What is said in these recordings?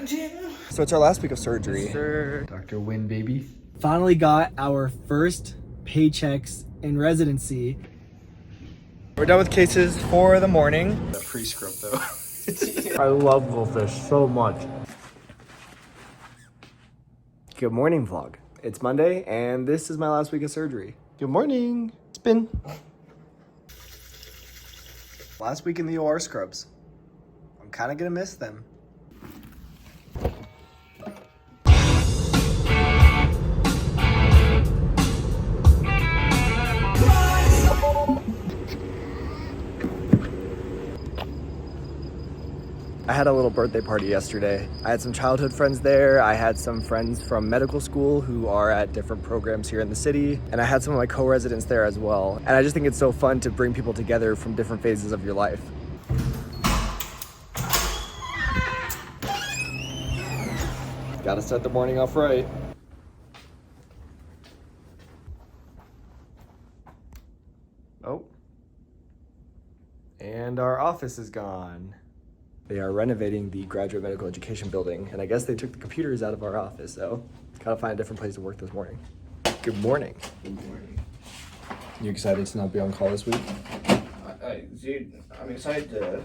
So it's our last week of surgery. Yes, sir. Dr. Win, baby. Finally got our first paychecks in residency. We're done with cases for the morning. That pre-scrub though. I love goldfish so much. Good morning, vlog. It's Monday, and this is my last week of surgery. Good morning. It's been last week in the OR scrubs. I'm kind of gonna miss them. I had a little birthday party yesterday. I had some childhood friends there. I had some friends from medical school who are at different programs here in the city. And I had some of my co-residents there as well. And I just think it's so fun to bring people together from different phases of your life. Gotta start the morning off right. Oh. And our office is gone. They are renovating the graduate medical education building, and I guess they took the computers out of our office, so gotta find a different place to work this morning. Good morning. Good morning. You excited to not be on call this week? Dude, I'm excited to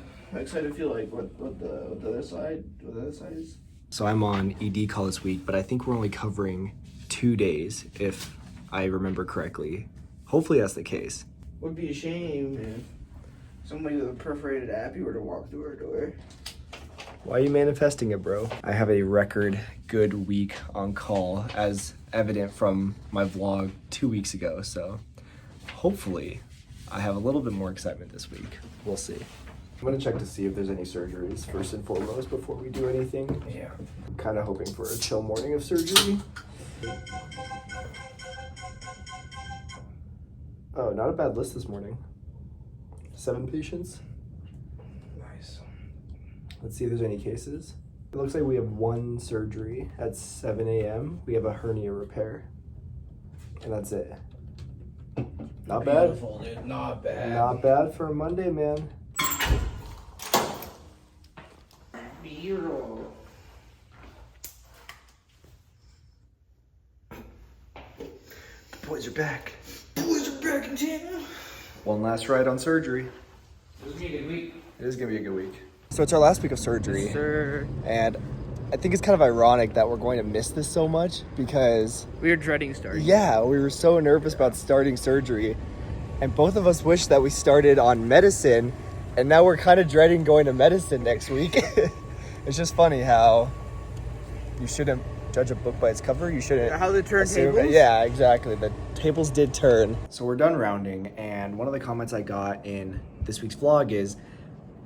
feel like what the other side is. So I'm on ED call this week, but I think we're only covering 2 days, if I remember correctly. Hopefully that's the case. Would be a shame if somebody with a perforated appy were to walk through our door. Why are you manifesting it, bro? I have a record good week on call, as evident from my vlog 2 weeks ago, so hopefully I have a little bit more excitement this week. We'll see. I'm gonna check to see if there's any surgeries first and foremost before we do anything. Yeah. I'm kind of hoping for a chill morning of surgery. Oh, not a bad list this morning. 7 patients. Nice. Let's see if there's any cases. It looks like we have 1 surgery at 7 a.m. We have a hernia repair. And that's it. Not bad. Beautiful, dude. Not bad. Not bad for a Monday, man. Beautiful. The boys are back. Boys are back in town. One last ride on surgery. This is gonna be a good week. It is gonna be a good week. So it's our last week of surgery. Yes, sir. And I think it's kind of ironic that we're going to miss this so much because We were dreading starting. yeah, we were so nervous about starting surgery. And both of us wish that we started on medicine, and now we're kind of dreading going to medicine next week. It's just funny how you shouldn't judge a book by its cover. You shouldn't How the assume- turntables? Yeah, exactly. The tables did turn. So we're done rounding, and one of the comments I got in this week's vlog is,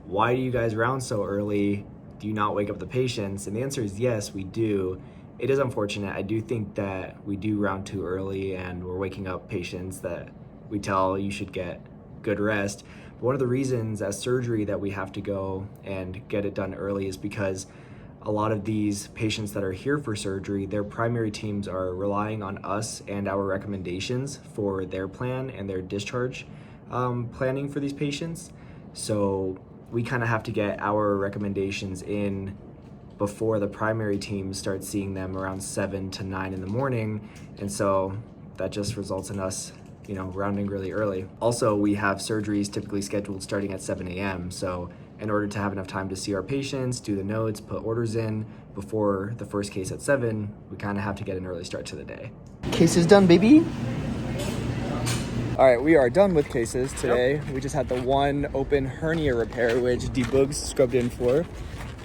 why do you guys round so early? Do you not wake up the patients? And the answer is yes, we do. It is unfortunate. I do think that we do round too early, and we're waking up patients that we tell you should get good rest. But one of the reasons as surgery that we have to go and get it done early is because a lot of these patients that are here for surgery, their primary teams are relying on us and our recommendations for their plan and their discharge planning for these patients. So we kind of have to get our recommendations in before the primary teams start seeing them around 7 to 9 in the morning. And so that just results in us, rounding really early. Also, we have surgeries typically scheduled starting at 7 a.m. So in order to have enough time to see our patients, do the notes, put orders in before the first case at 7, we kind of have to get an early start to the day. Case is done, baby. All right, we are done with cases today. Yep. We just had the 1 open hernia repair, which Deboogs scrubbed in for.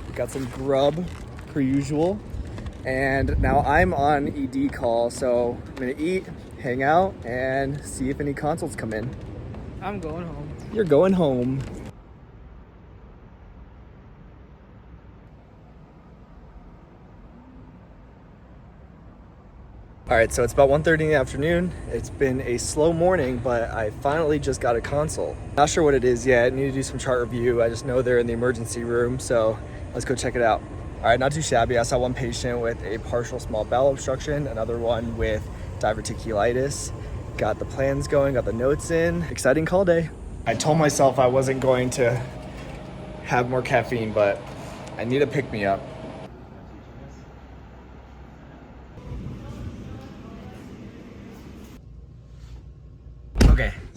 We got some grub, per usual. And now I'm on ED call, so I'm gonna eat, hang out, and see if any consults come in. I'm going home. You're going home. All right, so it's about 1:30 in the afternoon. It's been a slow morning, but I finally just got a consult. Not sure what it is yet. I need to do some chart review. I just know they're in the emergency room, so let's go check it out. All right, not too shabby. I saw one patient with a partial small bowel obstruction, another one with diverticulitis. Got the plans going, got the notes in. Exciting call day. I told myself I wasn't going to have more caffeine, but I need a pick-me-up.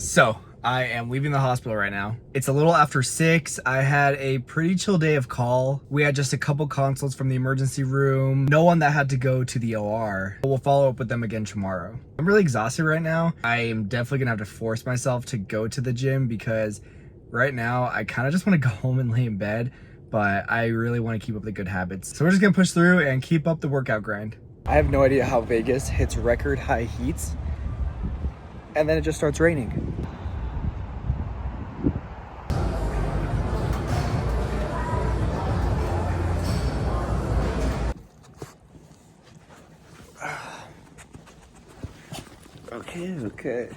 So I am leaving the hospital right now. It's a little after 6. I had a pretty chill day of call. We had just a couple consults from the emergency room. No one that had to go to the OR. We'll follow up with them again tomorrow. I'm really exhausted right now. I am definitely gonna have to force myself to go to the gym because right now I kind of just want to go home and lay in bed, but I really want to keep up the good habits. So we're just gonna push through and keep up the workout grind. I have no idea how Vegas hits record high heats and then it just starts raining. Okay.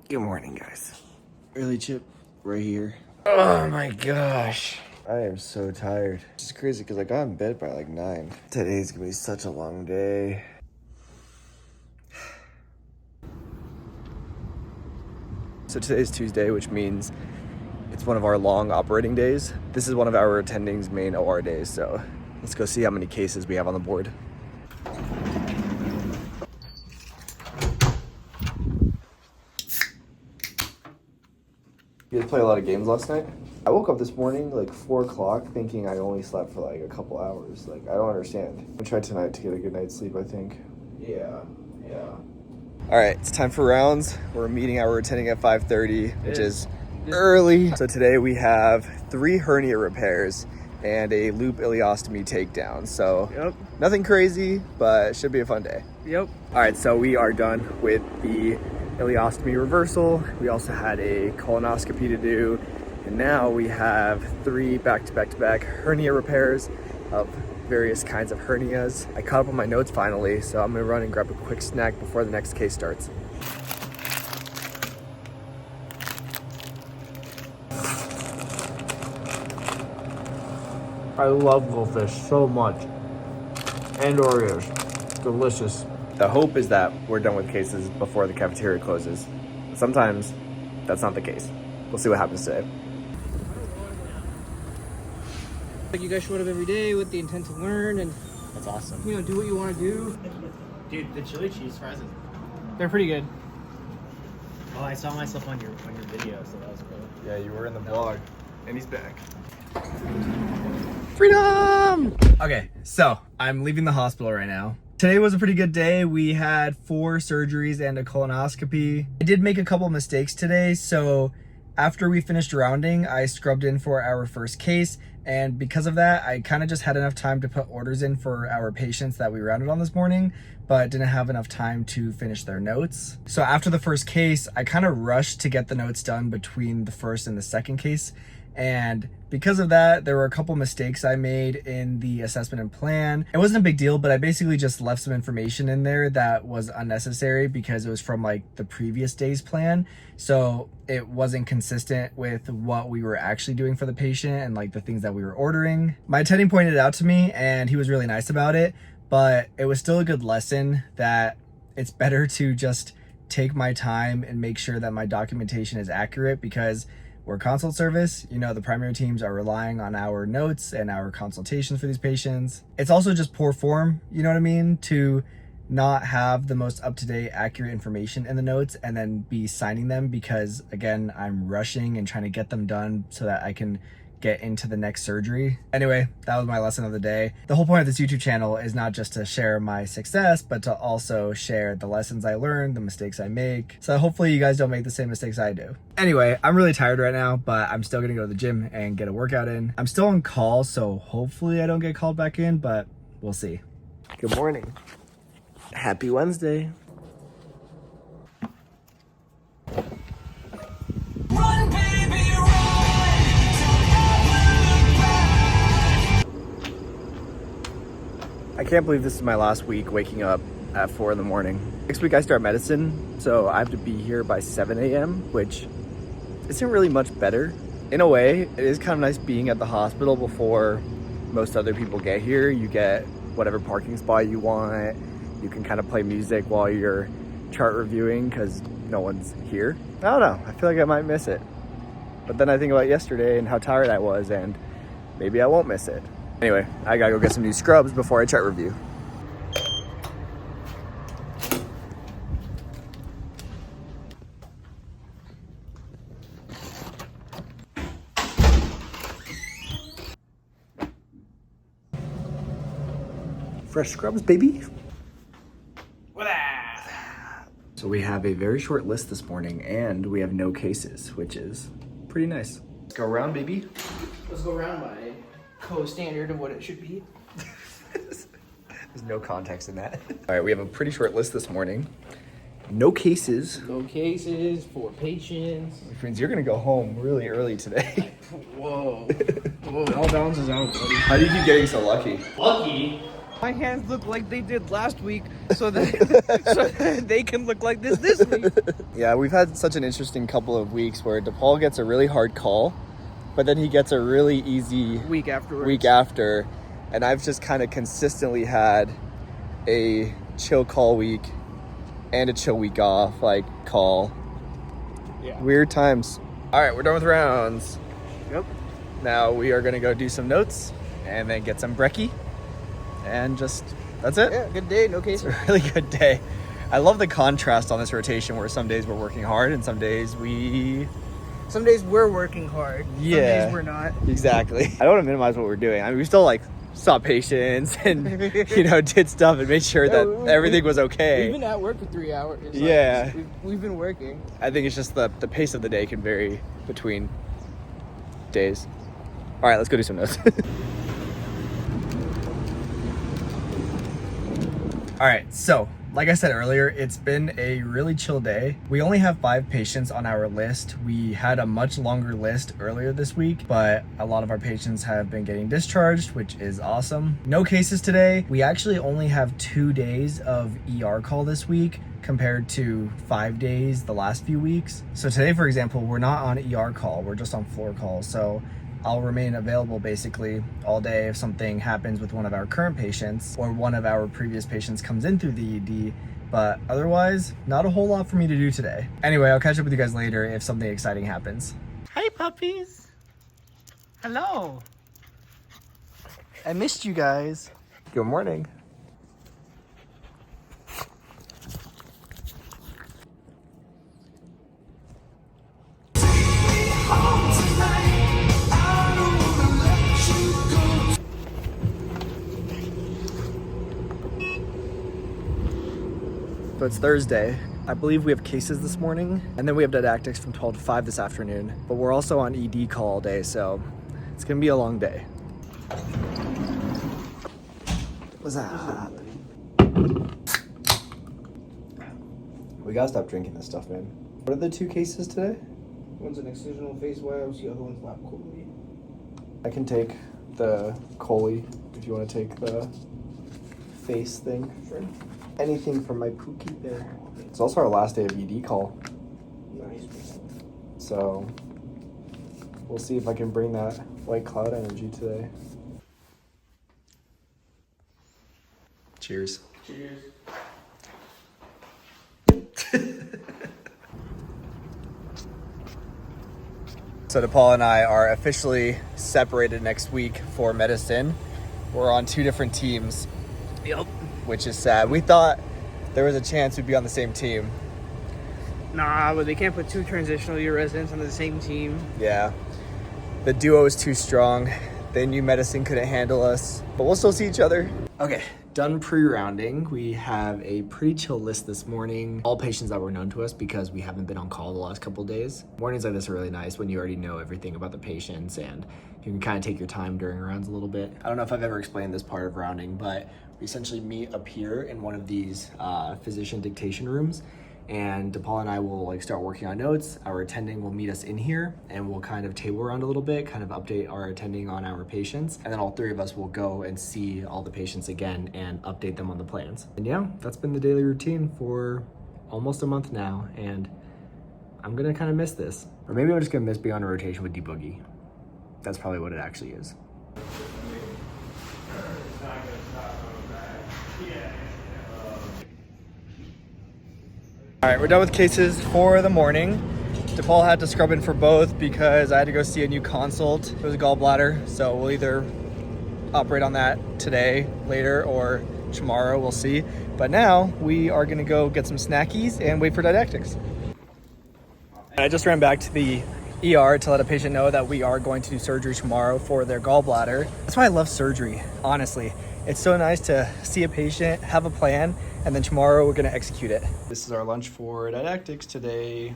Good morning, guys. Early chip right here. Oh my gosh. I am so tired. It's just crazy because I got in bed by like 9. Today's gonna be such a long day. So today's Tuesday, which means it's one of our long operating days. This is one of our attending's main OR days, so let's go see how many cases we have on the board. You guys play a lot of games last night? I woke up this morning like 4 o'clock thinking I only slept for like a couple hours. Like, I don't understand. I'll try tonight to get a good night's sleep, I think. Yeah. All right, it's time for rounds. We're meeting our attending at 5:30, which is early. So today we have 3 hernia repairs and a loop ileostomy takedown. So nothing crazy, but it should be a fun day. Yep. All right, so we are done with the ileostomy reversal. We also had a colonoscopy to do. And now we have 3 back-to-back hernia repairs of various kinds of hernias. I caught up on my notes finally, so I'm gonna run and grab a quick snack before the next case starts. I love goldfish so much. And Oreos. Delicious. The hope is that we're done with cases before the cafeteria closes. Sometimes that's not the case. We'll see what happens today. Like you guys showed up every day with the intent to learn and That's awesome. do what you want to do. Dude, the chili cheese fries, They're pretty good. oh, I saw myself on your video, so that was cool. Yeah, you were in the vlog, and he's back. Freedom! Okay, so I'm leaving the hospital right now. Today was a pretty good day. We had 4 surgeries and a colonoscopy. I did make a couple mistakes today, so after we finished rounding, I scrubbed in for our first case, and because of that, I kind of just had enough time to put orders in for our patients that we rounded on this morning, but didn't have enough time to finish their notes. So after the first case, I kind of rushed to get the notes done between the first and the second case, and because of that, there were a couple mistakes I made in the assessment and plan. It wasn't a big deal, but I basically just left some information in there that was unnecessary because it was from like the previous day's plan. So it wasn't consistent with what we were actually doing for the patient and like the things that we were ordering. My attending pointed it out to me and he was really nice about it, but it was still a good lesson that it's better to just take my time and make sure that my documentation is accurate because we're a consult service. The primary teams are relying on our notes and our consultations for these patients. It's also just poor form, you know what I mean? To not have the most up-to-date, accurate information in the notes and then be signing them because, again, I'm rushing and trying to get them done so that I can get into the next surgery. Anyway, that was my lesson of the day. The whole point of this YouTube channel is not just to share my success, but to also share the lessons I learned, the mistakes I make. So hopefully you guys don't make the same mistakes I do. Anyway, I'm really tired right now, but I'm still gonna go to the gym and get a workout in. I'm still on call, so hopefully I don't get called back in, but we'll see. Good morning. Happy Wednesday. Run, baby, run. I can't believe this is my last week waking up at 4 in the morning. Next week I start medicine, so I have to be here by 7 a.m., which isn't really much better. In a way, it is kind of nice being at the hospital before most other people get here. You get whatever parking spot you want. You can kind of play music while you're chart reviewing because no one's here. I don't know, I feel like I might miss it. But then I think about yesterday and how tired I was, and maybe I won't miss it. Anyway, I gotta go get some new scrubs before I chart review. Fresh scrubs, baby. So we have a very short list this morning and we have no cases, which is pretty nice. Let's go around, baby. Let's go around my co-standard of what it should be. There's no context in that. All right, we have a pretty short list this morning. No cases. No cases, 4 patients. Which means you're gonna go home really early today. Whoa. Whoa, it all balances out, buddy. How do you keep getting so lucky? Lucky? My hands look like they did last week, so that they can look like this week. Yeah, we've had such an interesting couple of weeks where DePaul gets a really hard call, but then he gets a really easy Week afterwards. week after. And I've just kind of consistently had a chill call week and a chill week off, like call. Yeah. Weird times. All right, we're done with rounds. Yep. Now we are gonna go do some notes and then get some brekkie. And just, that's it. Yeah, good day, no cases. It's a really good day. I love the contrast on this rotation where some days we're working hard and some days Some days we're working hard. Yeah. Some days we're not. Exactly. I don't want to minimize what we're doing. I mean, we still like saw patients and, did stuff and made sure that everything was okay. We've been at work for 3 hours. It's like, Yeah. We've been working. I think it's just the pace of the day can vary between days. All right, let's go do some notes. All right, so like I said earlier, it's been a really chill day. We only have 5 patients on our list. We had a much longer list earlier this week, but a lot of our patients have been getting discharged, which is awesome. No cases today. We actually only have 2 days of ER call this week compared to 5 days the last few weeks. So today, for example, we're not on ER call, we're just on floor call. So I'll remain available basically all day if something happens with one of our current patients or one of our previous patients comes in through the ED, but otherwise, not a whole lot for me to do today. Anyway, I'll catch up with you guys later if something exciting happens. Hi, puppies. Hello. I missed you guys. Good morning. So it's Thursday. I believe we have cases this morning, and then we have Didactics from 12 to 5 this afternoon. But we're also on ED call all day, so it's gonna be a long day. What's that? We gotta stop drinking this stuff, man. What are the 2 cases today? One's an excisional face webs, the other one's lap chole. I can take the chole if you want to take the face thing. Sure. Anything for my pookie there. It's also our last day of ED call, Nice. so we'll see if I can bring that white cloud energy today. Cheers. Cheers. So DePaul and I are officially separated next week for medicine. We're on 2 different teams. Yep. Which is sad. We thought there was a chance we'd be on the same team. Nah, but they can't put 2 transitional year residents on the same team. Yeah. The duo is too strong. They knew medicine couldn't handle us, but we'll still see each other. Okay, done pre-rounding. We have a pretty chill list this morning. All patients that were known to us because we haven't been on call the last couple days. Mornings like this are really nice when you already know everything about the patients and you can kind of take your time during rounds a little bit. I don't know if I've ever explained this part of rounding, but we essentially meet up here in one of these physician dictation rooms, and DePaul and I will start working on notes. Our attending will meet us in here and we'll kind of table around a little bit, kind of update our attending on our patients. And then all 3 of us will go and see all the patients again and update them on the plans. And yeah, that's been the daily routine for almost a month now. And I'm gonna kind of miss this. Or maybe I'm just gonna miss being on a rotation with D-Boogie. That's probably what it actually is. All right, we're done with cases for the morning. DePaul had to scrub in for both because I had to go see a new consult. It was a gallbladder, so we'll either operate on that today, later, or tomorrow, we'll see. But now we are gonna go get some snackies and wait for Didactics. I just ran back to the ER to let a patient know that we are going to do surgery tomorrow for their gallbladder. That's why I love surgery, honestly. It's so nice to see a patient, have a plan, and then tomorrow we're gonna execute it. This is our lunch for Didactics today.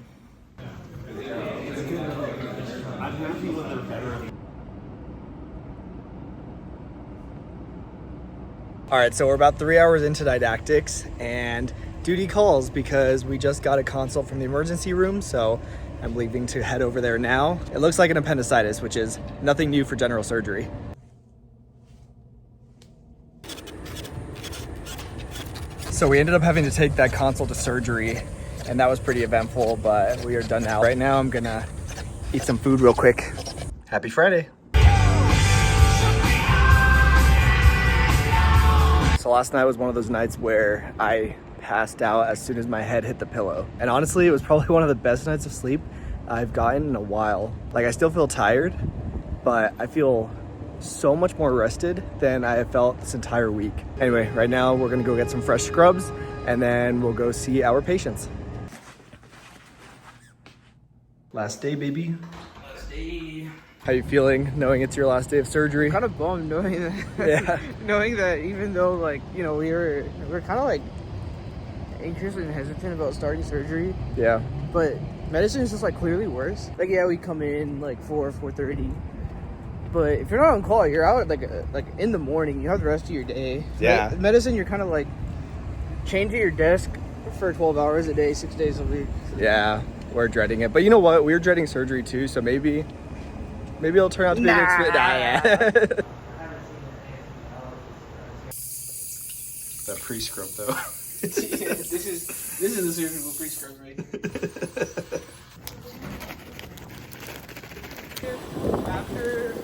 All right, so we're about 3 hours into Didactics and duty calls because we just got a consult from the emergency room, so I'm leaving to head over there now. It looks like an appendicitis, which is nothing new for general surgery. So we ended up having to take that consult to surgery, and that was pretty eventful, but we are done now. Right now, I'm gonna eat some food real quick. Happy Friday. So last night was one of those nights where I passed out as soon as my head hit the pillow. And honestly, it was probably one of the best nights of sleep I've gotten in a while. Like, I still feel tired, but I feel so much more rested than I have felt this entire week. Anyway, right now we're gonna go get some fresh scrubs and then we'll go see our patients. Last day, baby. Last day. How you feeling knowing it's your last day of surgery? Kind of bummed knowing that. Yeah. Knowing that even though, like, you know, we're kind of like anxious and hesitant about starting surgery, Yeah. but medicine is just like clearly worse. Like, yeah, we come in like 4:30, but if you're not on call, you're out like in the morning. You have the rest of your day. Yeah. Medicine, you're kind of like chained to your desk for 12 hours a day, 6 days a week. Yeah, we're dreading it. But you know what? We're dreading surgery too, so maybe it'll turn out to be an experience. Yeah. That pre-scrub though. This is the surgical pre-scrub, right? After,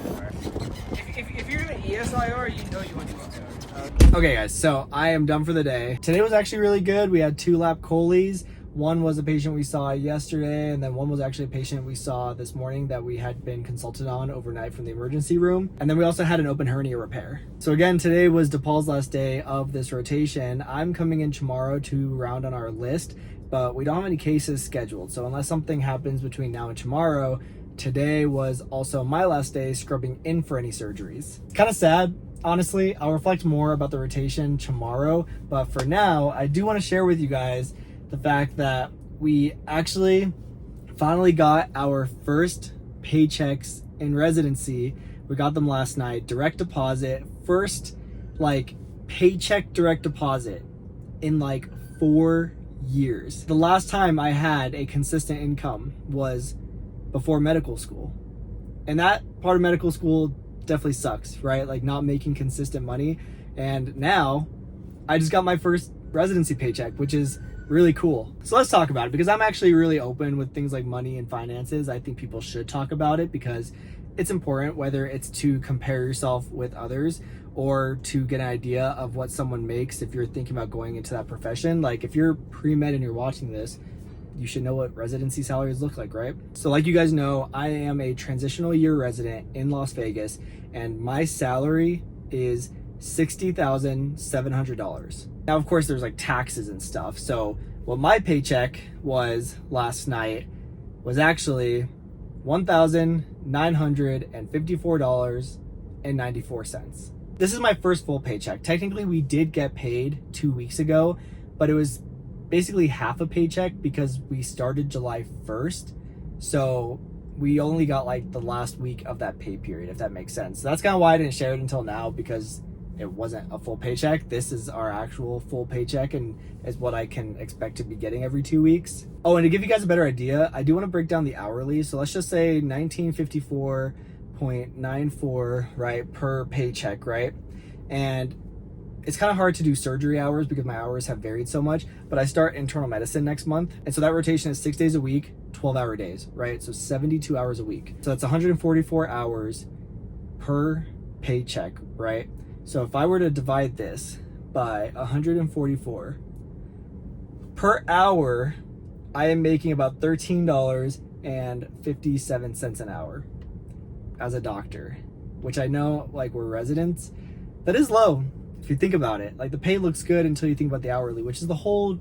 if you're in an ESIR, you know you want to do ESIR. Okay guys, so I am done for the day. Today was actually really good. We had 2 lap choles. One was a patient we saw yesterday, and then one was actually a patient we saw this morning that we had been consulted on overnight from the emergency room. And then we also had an open hernia repair. So again, today was DePaul's last day of this rotation. I'm coming in tomorrow to round on our list, but we don't have any cases scheduled. So unless something happens between now and tomorrow, today was also my last day scrubbing in for any surgeries. It's kind of sad. Honestly, I'll reflect more about the rotation tomorrow, but for now, I do want to share with you guys the fact that we actually finally got our first paychecks in residency. We got them last night, direct deposit, first like paycheck direct deposit in like 4 years. The last time I had a consistent income was before medical school. And that part of medical school definitely sucks, right? Like not making consistent money. And now I just got my first residency paycheck, which is really cool. So let's talk about it, because I'm actually really open with things like money and finances. I think people should talk about it because it's important, whether it's to compare yourself with others or to get an idea of what someone makes if you're thinking about going into that profession. Like if you're pre-med and you're watching this, you should know what residency salaries look like, right? So like you guys know, I am a transitional year resident in Las Vegas, and my salary is $60,700. Now, of course, there's like taxes and stuff. So what my paycheck was last night was actually $1,954.94. This is my first full paycheck. Technically, we did get paid 2 weeks ago, but it was basically half a paycheck because we started July 1st. So we only got like the last week of that pay period, if that makes sense. So that's kind of why I didn't share it until now, because it wasn't a full paycheck. This is our actual full paycheck and is what I can expect to be getting every 2 weeks. Oh, and to give you guys a better idea, I do want to break down the hourly. So let's just say 1954.94, right, per paycheck, right? And it's kind of hard to do surgery hours because my hours have varied so much, but I start internal medicine next month. And so that rotation is 6 days a week, 12-hour days, right? So 72 hours a week. So that's 144 hours per paycheck, right? So if I were to divide this by 144 per hour, I am making about $13 and 57 cents an hour as a doctor, which I know, like, we're residents. That is low if you think about it. Like, the pay looks good until you think about the hourly, which is the whole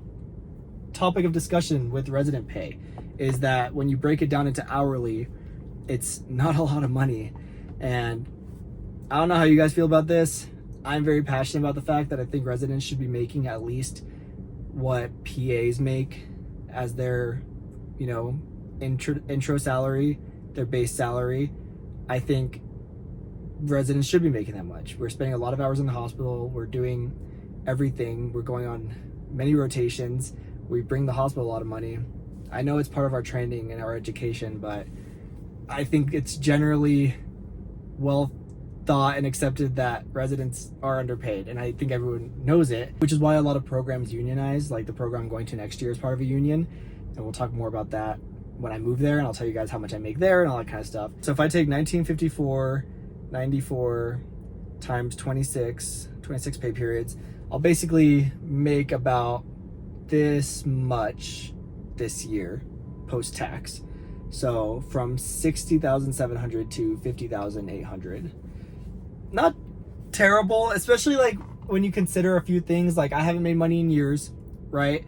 topic of discussion with resident pay, is that when you break it down into hourly, it's not a lot of money. And I don't know how you guys feel about this. I'm very passionate about the fact that I think residents should be making at least what PAs make as their, you know, intro salary, their base salary. I think residents should be making that much. We're spending a lot of hours in the hospital. We're doing everything. We're going on many rotations. We bring the hospital a lot of money. I know it's part of our training and our education, but I think it's generally well thought and accepted that residents are underpaid, and I think everyone knows it, which is why a lot of programs unionize. Like the program I'm going to next year is part of a union, and we'll talk more about that when I move there, and I'll tell you guys how much I make there and all that kind of stuff. So if I take 1954.94 times 26 pay periods, I'll basically make about this much this year post-tax. So from 60,700 to 50,800. Not terrible, especially like when you consider a few things. Like, I haven't made money in years, right?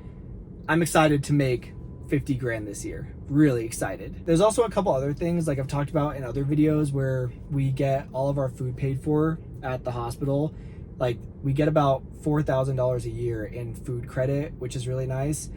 I'm excited to make 50 grand this year. Really excited. There's also a couple other things like I've talked about in other videos where we get all of our food paid for at the hospital. Like, we get about $4,000 a year in food credit, which is really nice.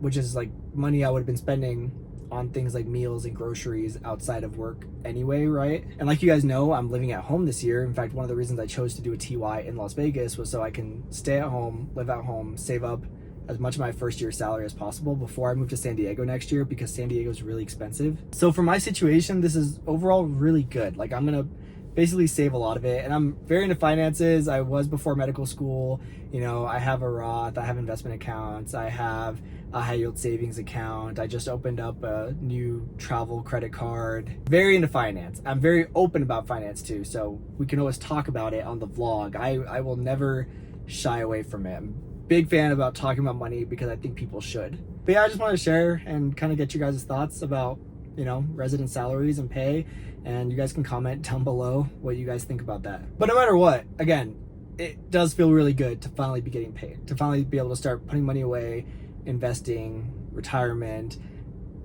Which is like money I would have been spending on things like meals and groceries outside of work anyway, right? And like you guys know, I'm living at home this year. In fact, one of the reasons I chose to do a TY in Las Vegas was so I can stay at home, live at home, save up as much of my first year salary as possible before I move to San Diego next year, because San Diego is really expensive. So for my situation, this is overall really good. Like, I'm gonna basically save a lot of it, and I'm very into finances. I was before medical school. You know, I have a Roth, I have investment accounts, I have a high yield savings account. I just opened up a new travel credit card. Very into finance. I'm very open about finance too, so we can always talk about it on the vlog. I will never shy away from it. I'm a big fan about talking about money because I think people should. But yeah, I just wanted to share and kind of get you guys' thoughts about, you know, resident salaries and pay, and you guys can comment down below what you guys think about that. But no matter what, again, it does feel really good to finally be getting paid, to finally be able to start putting money away, investing, retirement,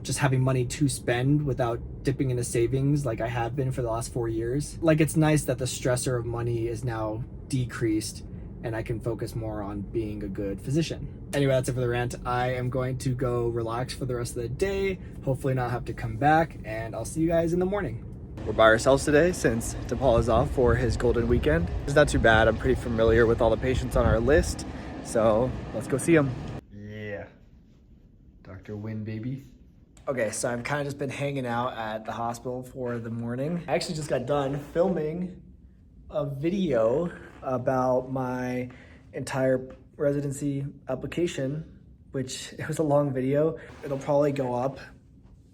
just having money to spend without dipping into savings like I have been for the last 4 years. Like, it's nice that the stressor of money is now decreased and I can focus more on being a good physician. Anyway, that's it for the rant. I am going to go relax for the rest of the day, hopefully not have to come back, and I'll see you guys in the morning. We're by ourselves today since DePaul is off for his golden weekend. It's not too bad. I'm pretty familiar with all the patients on our list, so let's go see them. Yeah, Dr. Win, baby. Okay, so I've kind of just been hanging out at the hospital for the morning. I actually just got done filming a video about my entire residency application, which it was a long video. It'll probably go up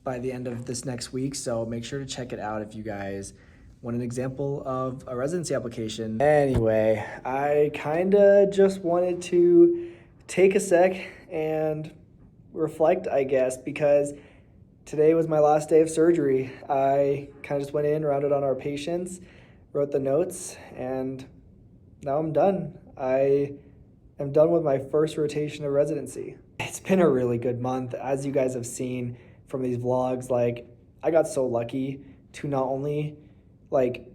by the end of this next week, so make sure to check it out if you guys want an example of a residency application. Anyway, I kind of just wanted to take a sec and reflect, I guess, because today was my last day of surgery. I kind of just went in, rounded on our patients, wrote the notes, and now I'm done. I am done with my first rotation of residency. It's been a really good month. As you guys have seen from these vlogs, like, I got so lucky to not only like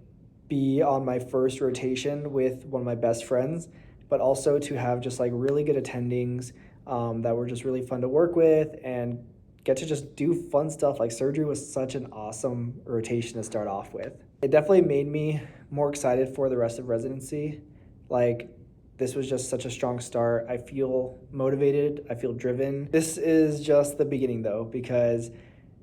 be on my first rotation with one of my best friends, but also to have just like really good attendings that were just really fun to work with and get to just do fun stuff. Like, surgery was such an awesome rotation to start off with. It definitely made me more excited for the rest of residency. Like, this was just such a strong start. I feel motivated, I feel driven. This is just the beginning though, because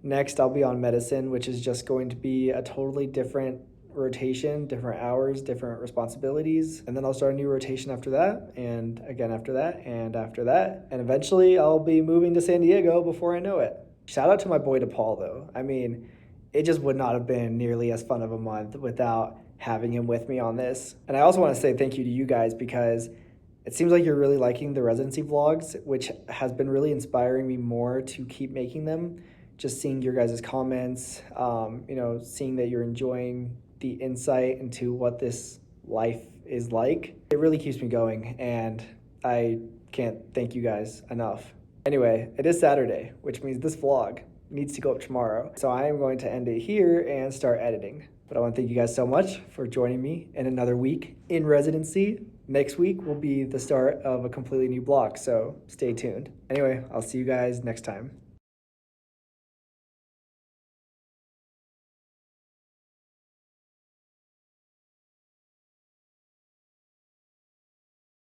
next I'll be on medicine, which is just going to be a totally different rotation, different hours, different responsibilities. And then I'll start a new rotation after that, and again after that, and after that. And eventually I'll be moving to San Diego before I know it. Shout out to my boy DePaul though. I mean, it just would not have been nearly as fun of a month without having him with me on this. And I also want to say thank you to you guys, because it seems like you're really liking the residency vlogs, which has been really inspiring me more to keep making them, just seeing your guys' comments, you know, seeing that you're enjoying the insight into what this life is like. It really keeps me going, and I can't thank you guys enough. Anyway, it is Saturday, which means this vlog needs to go up tomorrow. So I am going to end it here and start editing. But I want to thank you guys so much for joining me in another week in residency. Next week will be the start of a completely new block, so stay tuned. Anyway, I'll see you guys next time.